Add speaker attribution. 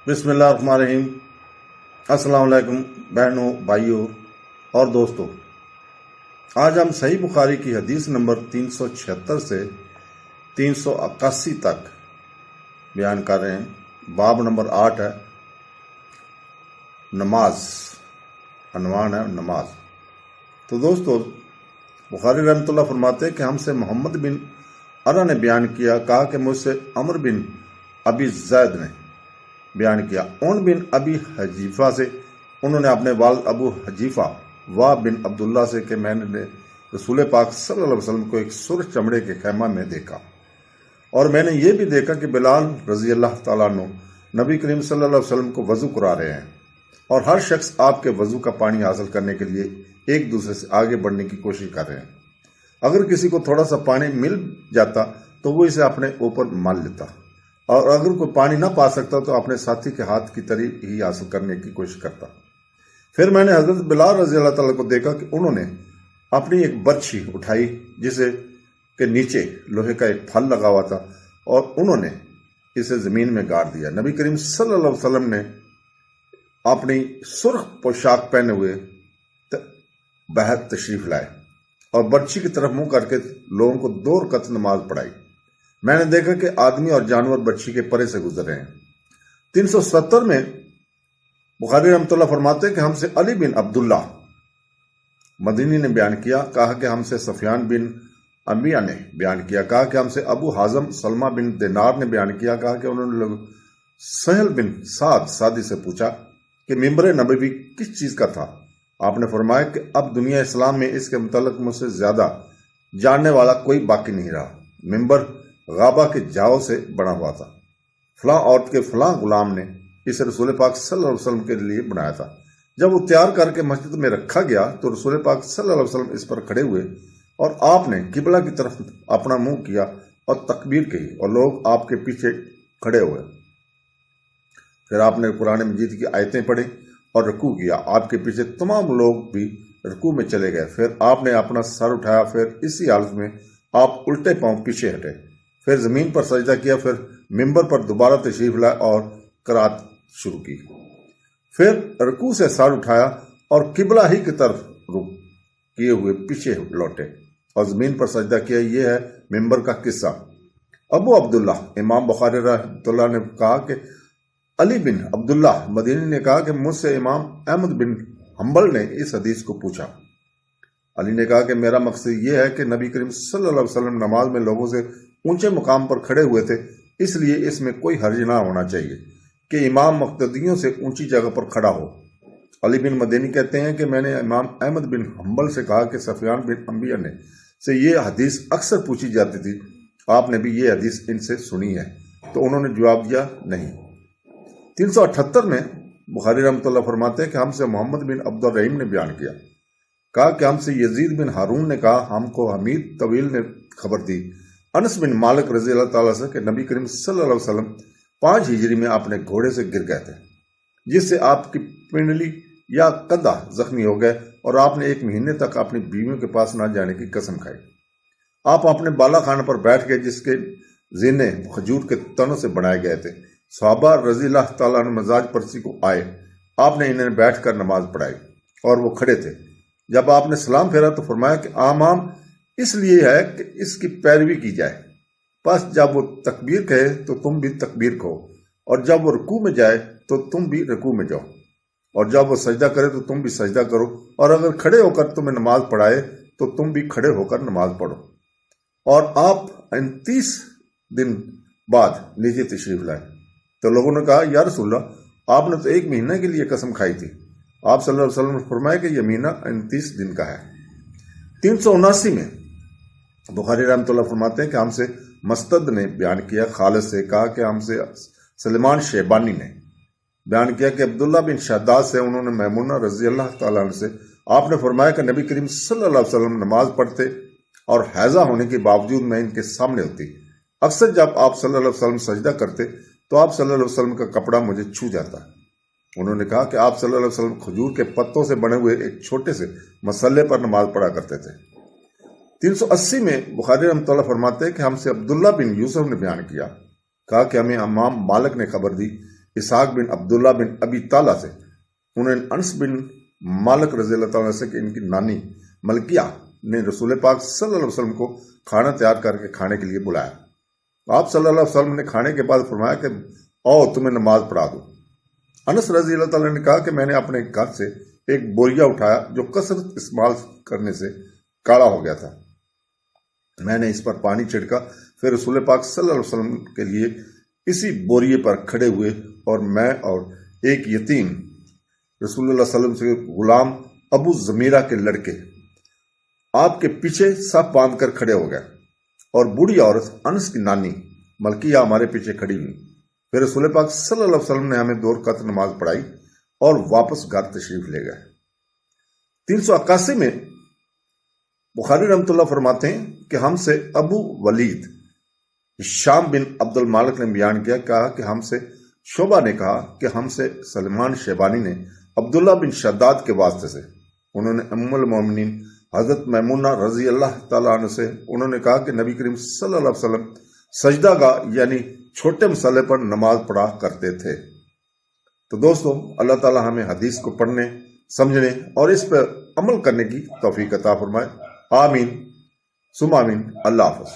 Speaker 1: بسم اللہ الرحمن الرحیم۔ السلام علیکم بہنوں، بھائیوں اور دوستوں۔ آج ہم صحیح بخاری کی حدیث نمبر 376 سے 381 تک بیان کر رہے ہیں۔ باب نمبر 8 ہے نماز، عنوان ہے نماز۔ تو دوستو، بخاری رحمۃ اللہ فرماتے ہیں کہ ہم سے محمد بن عرا نے بیان کیا، کہا کہ مجھ سے عمر بن ابی زید نے بیان کیا اون بن ابی حجیفہ سے، انہوں نے اپنے والد ابو حجیفہ وا بن عبداللہ سے کہ میں نے رسول پاک صلی اللہ علیہ وسلم کو ایک سرخ چمڑے کے خیمہ میں دیکھا، اور میں نے یہ بھی دیکھا کہ بلال رضی اللہ تعالیٰ عنہ نبی کریم صلی اللہ علیہ وسلم کو وضو کرا رہے ہیں، اور ہر شخص آپ کے وضو کا پانی حاصل کرنے کے لیے ایک دوسرے سے آگے بڑھنے کی کوشش کر رہے ہیں۔ اگر کسی کو تھوڑا سا پانی مل جاتا تو وہ اسے اپنے اوپر مال لیتا، اور اگر کوئی پانی نہ پا سکتا تو اپنے ساتھی کے ہاتھ کی تری ہی حاصل کرنے کی کوشش کرتا۔ پھر میں نے حضرت بلال رضی اللہ تعالیٰ کو دیکھا کہ انہوں نے اپنی ایک برچھی اٹھائی جسے کے نیچے لوہے کا ایک پھل لگا ہوا تھا، اور انہوں نے اسے زمین میں گاڑ دیا۔ نبی کریم صلی اللہ علیہ وسلم نے اپنی سرخ پوشاک پہنے ہوئے باہر تشریف لائے اور برچھی کی طرف منہ کر کے لوگوں کو 2 رکعت نماز پڑھائی۔ میں نے دیکھا کہ آدمی اور جانور برچھی کے پرے سے گزر رہے ہیں۔ 370 میں بخاری رحمۃ اللہ فرماتے ہیں کہ ہم سے علی بن عبداللہ مدینی نے بیان کیا، کہا کہ ہم سے سفیان بن امیہ نے بیان کیا، کہا کہ ہم سے ابو حازم سلمہ بن دینار نے بیان کیا، کہا کہ انہوں نے سہل بن سعد سعدی سے پوچھا کہ ممبر نبوی کس چیز کا تھا؟ آپ نے فرمایا کہ اب دنیا اسلام میں اس کے متعلق مجھ سے زیادہ جاننے والا کوئی باقی نہیں رہا۔ ممبر غابہ کے جاؤ سے بنا ہوا تھا، فلاں عورت کے فلاں غلام نے اسے رسول پاک صلی اللہ علیہ وسلم کے لیے بنایا تھا۔ جب وہ تیار کر کے مسجد میں رکھا گیا تو رسول پاک صلی اللہ علیہ وسلم اس پر کھڑے ہوئے، اور آپ نے قبلہ کی طرف اپنا منہ کیا اور تکبیر کہی، اور لوگ آپ کے پیچھے کھڑے ہوئے۔ پھر آپ نے قرآن مجید کی آیتیں پڑھی اور رکوع کیا، آپ کے پیچھے تمام لوگ بھی رکوع میں چلے گئے۔ پھر آپ نے اپنا سر اٹھایا، پھر اسی حالت میں آپ الٹے پاؤں پیچھے ہٹے، پھر زمین پر سجدہ کیا، پھر ممبر پر دوبارہ تشریف لائے اور قرات شروع کی، پھر رکوع سے سر اٹھایا اور قبلہ ہی کی طرف رخ کیے ہوئے پیچھے لوٹے اور زمین پر سجدہ کیا۔ یہ ہے ممبر کا قصہ۔ ابو عبداللہ امام بخاری رحمۃ اللہ نے کہا کہ علی بن عبداللہ مدینی نے کہا کہ مجھ سے امام احمد بن حنبل نے اس حدیث کو پوچھا۔ علی نے کہا کہ میرا مقصد یہ ہے کہ نبی کریم صلی اللہ علیہ وسلم نماز میں لوگوں سے اونچے مقام پر کھڑے ہوئے تھے، اس لیے اس میں کوئی حرج نہ ہونا چاہیے کہ امام مقتدیوں سے اونچی جگہ پر کھڑا ہو۔ علی بن مدینی کہتے ہیں کہ میں نے امام احمد بن حنبل سے کہا کہ سفیان بن امیہ نے سے یہ حدیث اکثر پوچھی جاتی تھی، آپ نے بھی یہ حدیث ان سے سنی ہے؟ تو انہوں نے جواب دیا نہیں۔ 378 میں بخاری رحمۃ اللہ فرماتے ہیں کہ ہم سے محمد بن عبد الرحیم نے بیان کیا، کہا کہ ہم سے یزید بن ہارون نے کہا، ہم کو حمید طویل نے خبر دی انس بن مالک رضی اللہ تعالیٰ سے کہ نبی کریم صلی اللہ علیہ وسلم 5 ہجری میں اپنے گھوڑے سے گر گئے تھے، جس سے آپ کی پنڈلی یا کندھا زخمی ہو گئے، اور آپ نے 1 مہینے تک اپنی بیویوں کے پاس نہ جانے کی قسم کھائی۔ آپ اپنے بالا خانے پر بیٹھ گئے جس کے زینے کھجور کے تنوں سے بنائے گئے تھے۔ صحابہ رضی اللہ تعالیٰ عنہ مزاج پرسی کو آئے، آپ نے انہیں بیٹھ کر نماز پڑھائی اور وہ کھڑے تھے۔ جب آپ نے سلام پھیرا تو فرمایا کہ عام اس لیے ہے کہ اس کی پیروی کی جائے، بس جب وہ تکبیر کہے تو تم بھی تکبیر کہو، اور جب وہ رکوع میں جائے تو تم بھی رکوع میں جاؤ، اور جب وہ سجدہ کرے تو تم بھی سجدہ کرو، اور اگر کھڑے ہو کر تمہیں نماز پڑھائے تو تم بھی کھڑے ہو کر نماز پڑھو۔ اور آپ 29 دن بعد نیچے تشریف لائے تو لوگوں نے کہا یا رسول اللہ، آپ نے تو 1 مہینے کے لیے قسم کھائی تھی۔ آپ صلی اللہ علیہ وسلم نے فرمایا کہ یہ مہینہ 29 دن کا ہے۔ 379 میں بخاری رحمۃ اللہ فرماتے ہیں کہ ہم سے مستد نے بیان کیا، خالد سے کہا کہ ہم سے سلیمان شیبانی نے بیان کیا کہ عبداللہ بن شداد سے انہوں نے میمونہ رضی اللہ تعالیٰ عنہ سے آپ نے فرمایا کہ نبی کریم صلی اللہ علیہ وسلم نماز پڑھتے اور حیضہ ہونے کے باوجود میں ان کے سامنے ہوتی، اکثر جب آپ صلی اللہ علیہ وسلم سجدہ کرتے تو آپ صلی اللہ علیہ وسلم کا کپڑا مجھے چھو جاتا۔ انہوں نے کہا کہ آپ صلی اللہ علیہ وسلم کھجور کے پتوں سے بنے ہوئے ایک چھوٹے سے مسلے پر نماز پڑھا کرتے تھے۔ 380 میں بخاری رحمۃ اللہ فرماتے ہیں کہ ہم سے عبداللہ بن یوسف نے بیان کیا، کہا کہ ہمیں امام مالک نے خبر دی اسحاق بن عبداللہ بن ابی طالہ سے، انہوں نے انس بن مالک رضی اللہ تعالیٰ سے کہ ان کی نانی ملکیہ نے رسول پاک صلی اللہ علیہ وسلم کو کھانا تیار کر کے کھانے کے لیے بلایا۔ آپ صلی اللہ علیہ وسلم نے کھانے کے بعد فرمایا کہ آؤ تمہیں نماز پڑھا دوں۔ انس رضی اللہ تعالیٰ نے کہا کہ میں نے اپنے گھر سے ایک بوریا اٹھایا جو کثرت استعمال کرنے سے کالا ہو گیا تھا۔ میں نے اس پر پانی چھڑکا، پھر رسول پاک صلی اللہ علیہ وسلم کے لیے اسی بوریے پر کھڑے ہوئے، اور میں اور ایک یتیم رسول اللہ صلی اللہ علیہ وسلم سے غلام ابو زمیرہ کے لڑکے آپ کے پیچھے صف باندھ کر کھڑے ہو گئے، اور بوڑھی عورت انس کی نانی ملکیہ ہمارے پیچھے کھڑی ہوئی۔ پھر رسول پاک صلی اللہ علیہ وسلم نے ہمیں 2 رکعت نماز پڑھائی اور واپس گھر تشریف لے گئے۔ 381 میں بخاری رحمۃ اللہ فرماتے ہیں کہ ہم سے ابو ولید شام بن عبد المالک نے بیان کیا، کہا کہ ہم سے شعبہ نے کہا کہ ہم سے سلمان شیبانی نے عبداللہ بن شداد کے واسطے سے، انہوں نے ام المومنین حضرت میمونہ رضی اللہ تعالیٰ عنہ سے انہوں نے کہا کہ نبی کریم صلی اللہ علیہ وسلم سجدہ گاہ یعنی چھوٹے مسئلے پر نماز پڑھا کرتے تھے۔ تو دوستو، اللہ تعالیٰ ہمیں حدیث کو پڑھنے، سمجھنے اور اس پر عمل کرنے کی توفیق عطا فرمائے۔ آمین ثم آمین۔ اللہ حافظ۔